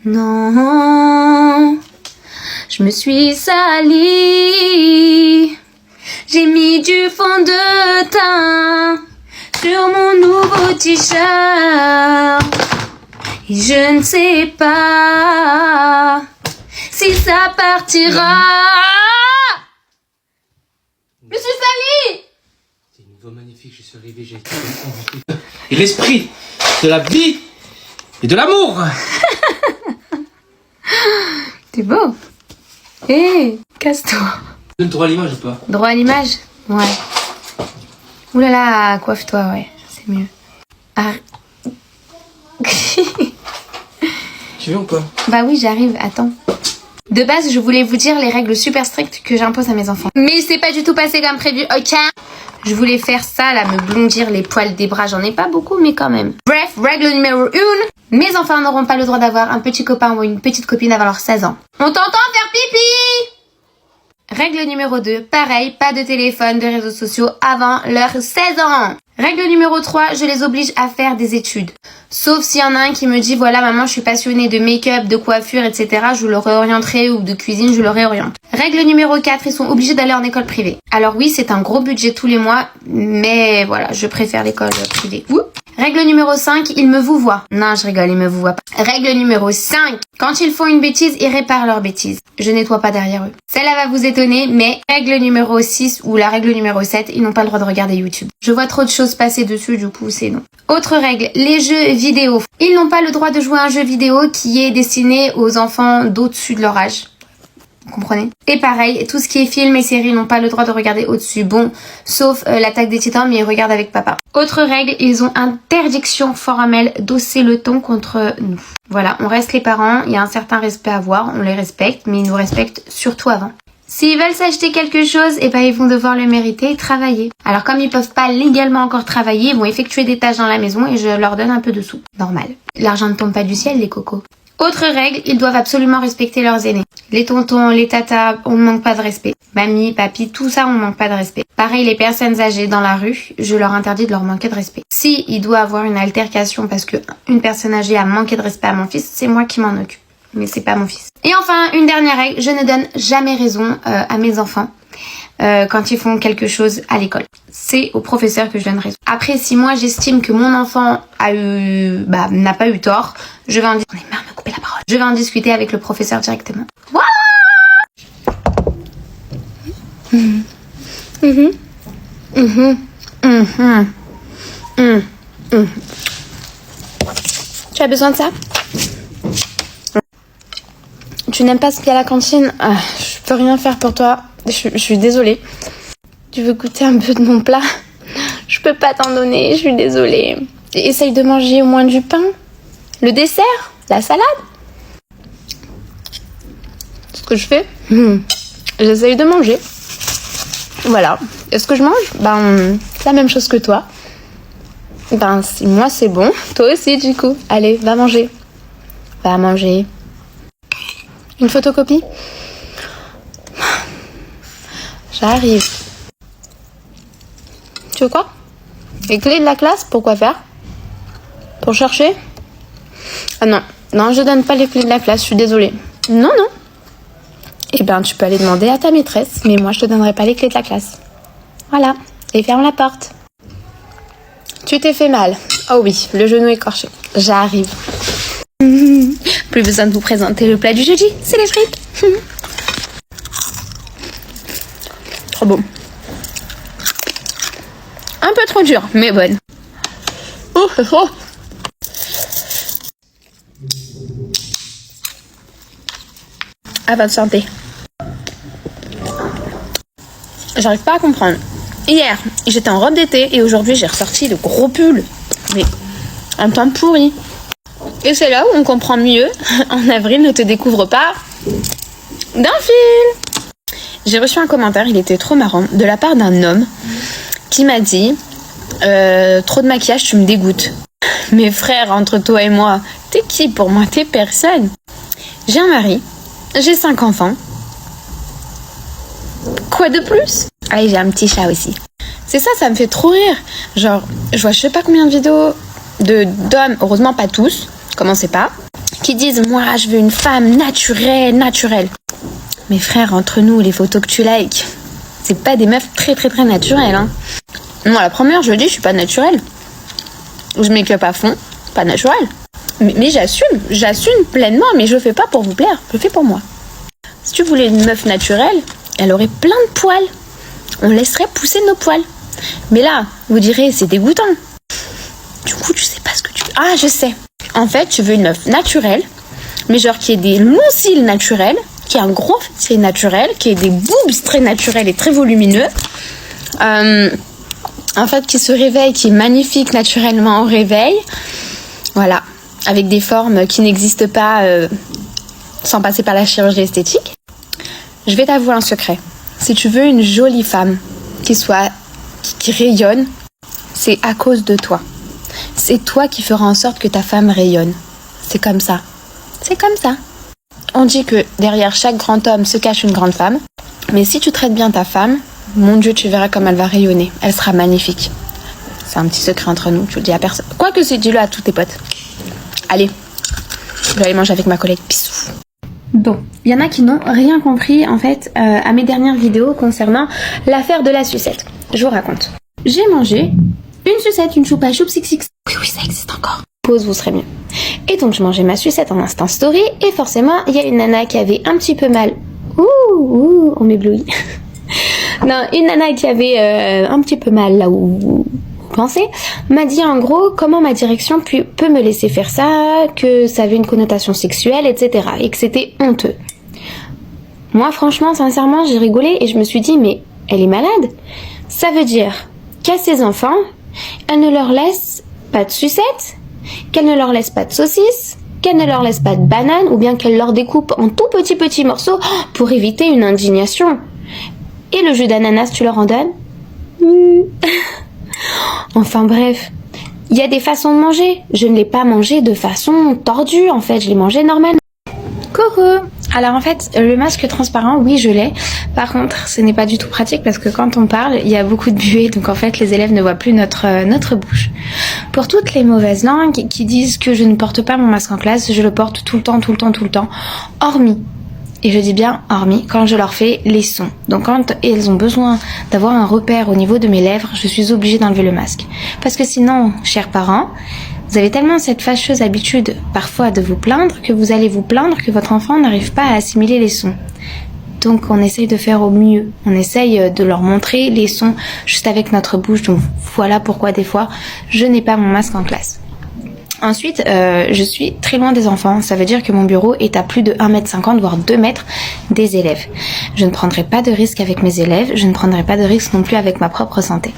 Non, je me suis salie. J'ai mis du fond de teint sur mon nouveau t-shirt. Et je ne sais pas si ça partira. Je suis salie. C'est une voix magnifique, je suis arrivé, j'ai été et l'esprit de la vie et de l'amour. T'es beau. Hé, casse-toi. Donne droit à l'image ou pas? Droit à l'image? Ouais. Ouh là là, coiffe-toi, ouais, c'est mieux. Ah. Tu veux ou pas? Bah oui, j'arrive, attends. De base, je voulais vous dire les règles super strictes que j'impose à mes enfants. Mais c'est pas du tout passé comme prévu, ok? Je voulais faire ça, là, me blondir les poils des bras. J'en ai pas beaucoup, mais quand même. Bref, règle numéro 1. Mes enfants n'auront pas le droit d'avoir un petit copain ou une petite copine avant leurs 16 ans. On t'entend faire pipi! Règle numéro 2. Pareil, pas de téléphone, de réseaux sociaux avant leurs 16 ans. Règle numéro 3. Je les oblige à faire des études. Sauf s'il y en a un qui me dit, voilà maman, je suis passionnée de make-up, de coiffure, etc. Je le réorienterai, ou de cuisine, je le réoriente. Règle numéro 4. Ils sont obligés d'aller en école privée. Alors oui, c'est un gros budget tous les mois, mais voilà, je préfère l'école privée. Ouh. Règle numéro 5, ils me vous voient. Non, je rigole, ils me vous voient pas. Règle numéro 5, quand ils font une bêtise, ils réparent leur bêtise. Je nettoie pas derrière eux. Celle-là va vous étonner, mais règle numéro 6 ou la règle numéro 7, ils n'ont pas le droit de regarder YouTube. Je vois trop de choses passer dessus, du coup, c'est non. Autre règle, les jeux vidéo. Ils n'ont pas le droit de jouer à un jeu vidéo qui est destiné aux enfants d'au-dessus de leur âge. Vous comprenez? Et pareil, tout ce qui est film et séries n'ont pas le droit de regarder au-dessus. Bon, sauf l'attaque des titans, mais ils regardent avec papa. Autre règle, ils ont interdiction formelle d'hausser le ton contre nous. Voilà, on reste les parents, il y a un certain respect à avoir, on les respecte, mais ils nous respectent surtout avant. S'ils veulent s'acheter quelque chose, eh ben ils vont devoir le mériter et travailler. Alors comme ils peuvent pas légalement encore travailler, ils vont effectuer des tâches dans la maison et je leur donne un peu de sous. Normal. L'argent ne tombe pas du ciel, les cocos. Autre règle, ils doivent absolument respecter leurs aînés. Les tontons, les tatas, on ne manque pas de respect. Mamie, papy, tout ça, on ne manque pas de respect. Pareil, les personnes âgées dans la rue, je leur interdis de leur manquer de respect. Si il doit avoir une altercation parce que une personne âgée a manqué de respect à mon fils, c'est moi qui m'en occupe. Mais c'est pas mon fils. Et enfin, une dernière règle, je ne donne jamais raison à mes enfants quand ils font quelque chose à l'école. C'est au professeur que je donne raison. Après, si moi j'estime que mon enfant n'a pas eu tort, je vais en discuter. On est marre de me couper la parole. Je vais en discuter avec le professeur directement. What? Tu as besoin de ça? Tu n'aimes pas ce qu'il y a à la cantine? Je peux rien faire pour toi. Je suis désolée. Tu veux goûter un peu de mon plat? Je peux pas t'en donner, je suis désolée. Essaye de manger au moins du pain. Le dessert? La salade? Ce que je fais? J'essaye de manger. Voilà. Est-ce que je mange? C'est la même chose que toi. Moi c'est bon. Toi aussi du coup. Allez, va manger. Va manger. Une photocopie? J'arrive. Tu veux quoi? Les clés de la classe? Pour quoi faire? Pour chercher? Ah non, je donne pas les clés de la classe, je suis désolée. Non. Eh ben, tu peux aller demander à ta maîtresse, mais moi je te donnerai pas les clés de la classe. Voilà, et ferme la porte. Tu t'es fait mal. Oh oui, le genou écorché. J'arrive. Plus besoin de vous présenter le plat du jeudi, c'est les frites. Trop bon. Un peu trop dur, mais bonne. Oh, c'est chaud. À votre santé. J'arrive pas à comprendre. Hier, j'étais en robe d'été et aujourd'hui, j'ai ressorti le gros pull. Mais un temps pourri. Et c'est là où on comprend mieux. En avril, ne te découvre pas d'un fil. J'ai reçu un commentaire, il était trop marrant, de la part d'un homme qui m'a dit trop de maquillage, tu me dégoûtes. Mes frères, entre toi et moi, t'es qui pour moi? T'es personne. J'ai un mari, j'ai 5 enfants. Quoi de plus? Ah, et j'ai un petit chat aussi. C'est ça, ça me fait trop rire. Genre, je vois je sais pas combien de vidéos d'hommes, heureusement pas tous, commencez pas, qui disent « Moi, je veux une femme naturelle. Mais frère, entre nous, les photos que tu likes, c'est pas des meufs très naturelles. Hein. Moi, la première, je dis, je suis pas naturelle. Je make-up à fond, pas naturel. Mais j'assume pleinement, mais je le fais pas pour vous plaire, je le fais pour moi. Si tu voulais une meuf naturelle, elle aurait plein de poils. On laisserait pousser nos poils. Mais là, vous direz, c'est dégoûtant. Du coup, tu sais pas ce que tu veux. Ah, je sais. En fait, tu veux une meuf naturelle, mais genre qui ait des longs cils naturels, qui ait un gros cil naturel, qui ait des boobs très naturels et très volumineux. En fait, qui se réveille, qui est magnifique naturellement au réveil. Voilà. Avec des formes qui n'existent pas sans passer par la chirurgie esthétique. Je vais t'avouer un secret. Si tu veux une jolie femme qui rayonne, c'est à cause de toi. C'est toi qui feras en sorte que ta femme rayonne. C'est comme ça. C'est comme ça. On dit que derrière chaque grand homme se cache une grande femme. Mais si tu traites bien ta femme, mon Dieu, tu verras comme elle va rayonner. Elle sera magnifique. C'est un petit secret entre nous, tu le dis à personne. Quoique c'est, dis-le à tous tes potes. Allez, je vais aller manger avec ma collègue. Bisous. Bon, il y en a qui n'ont rien compris en fait à mes dernières vidéos concernant l'affaire de la sucette. Je vous raconte. J'ai mangé une sucette, une choupa choup six. Oui, ça existe encore. Pause, vous serez mieux. Et donc je mangeais ma sucette en instant story et forcément il y a une nana qui avait un petit peu mal. Ouh, on m'éblouit. Non, une nana qui avait un petit peu mal là où vous pensez, m'a dit en gros comment ma direction peut me laisser faire ça, que ça avait une connotation sexuelle, etc. Et que c'était honteux. Moi franchement, sincèrement, j'ai rigolé et je me suis dit mais elle est malade. Ça veut dire qu'à ses enfants, elle ne leur laisse pas de sucette, qu'elle ne leur laisse pas de saucisse, qu'elle ne leur laisse pas de banane ou bien qu'elle leur découpe en tout petits morceaux pour éviter une indignation. Et le jus d'ananas, tu leur en donnes? Enfin bref, il y a des façons de manger. Je ne l'ai pas mangé de façon tordue, en fait, je l'ai mangé normalement. Coucou! Alors en fait, le masque transparent, oui, je l'ai. Par contre, ce n'est pas du tout pratique parce que quand on parle, il y a beaucoup de buée, donc en fait, les élèves ne voient plus notre bouche. Pour toutes les mauvaises langues qui disent que je ne porte pas mon masque en classe, je le porte tout le temps, hormis. Et je dis bien hormis quand je leur fais les sons. Donc quand elles ont besoin d'avoir un repère au niveau de mes lèvres, je suis obligée d'enlever le masque. Parce que sinon, chers parents, vous avez tellement cette fâcheuse habitude parfois de vous plaindre que vous allez vous plaindre que votre enfant n'arrive pas à assimiler les sons. Donc on essaye de faire au mieux. On essaye de leur montrer les sons juste avec notre bouche. Donc voilà pourquoi des fois, je n'ai pas mon masque en classe. Ensuite, je suis très loin des enfants. Ça veut dire que mon bureau est à plus de 1,50 m, voire 2 mètres des élèves. Je ne prendrai pas de risque avec mes élèves. Je ne prendrai pas de risque non plus avec ma propre santé.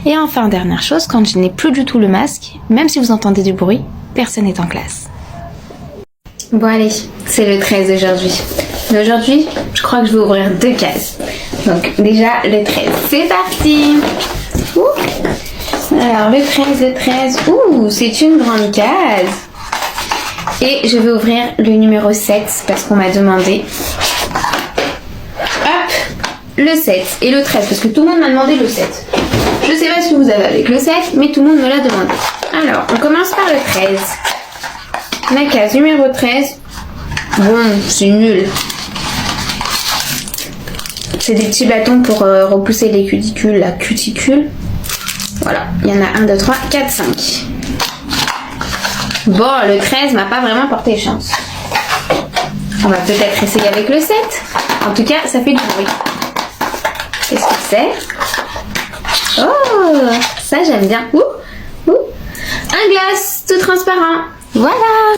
Et enfin, dernière chose, quand je n'ai plus du tout le masque, même si vous entendez du bruit, personne n'est en classe. Bon allez, c'est le 13 aujourd'hui. Mais aujourd'hui, je crois que je vais ouvrir 2 cases. Donc déjà, le 13. C'est parti! Ouh. Alors le 13, ouh, c'est une grande case. Et je vais ouvrir le numéro 7 parce qu'on m'a demandé. Hop, le 7 et le 13 parce que tout le monde m'a demandé le 7. Je sais pas ce que vous avez avec le 7, mais tout le monde me l'a demandé. Alors, on commence par le 13. La case numéro 13. Bon, c'est nul. C'est des petits bâtons pour repousser les cuticules, la cuticule. Voilà, il y en a 1, 2, 3, 4, 5. Bon, le 13 m'a pas vraiment porté chance. On va peut-être essayer avec le 7. En tout cas, ça fait du bruit. Qu'est-ce que c'est? Oh, ça j'aime bien. Un glace tout transparent. Voilà.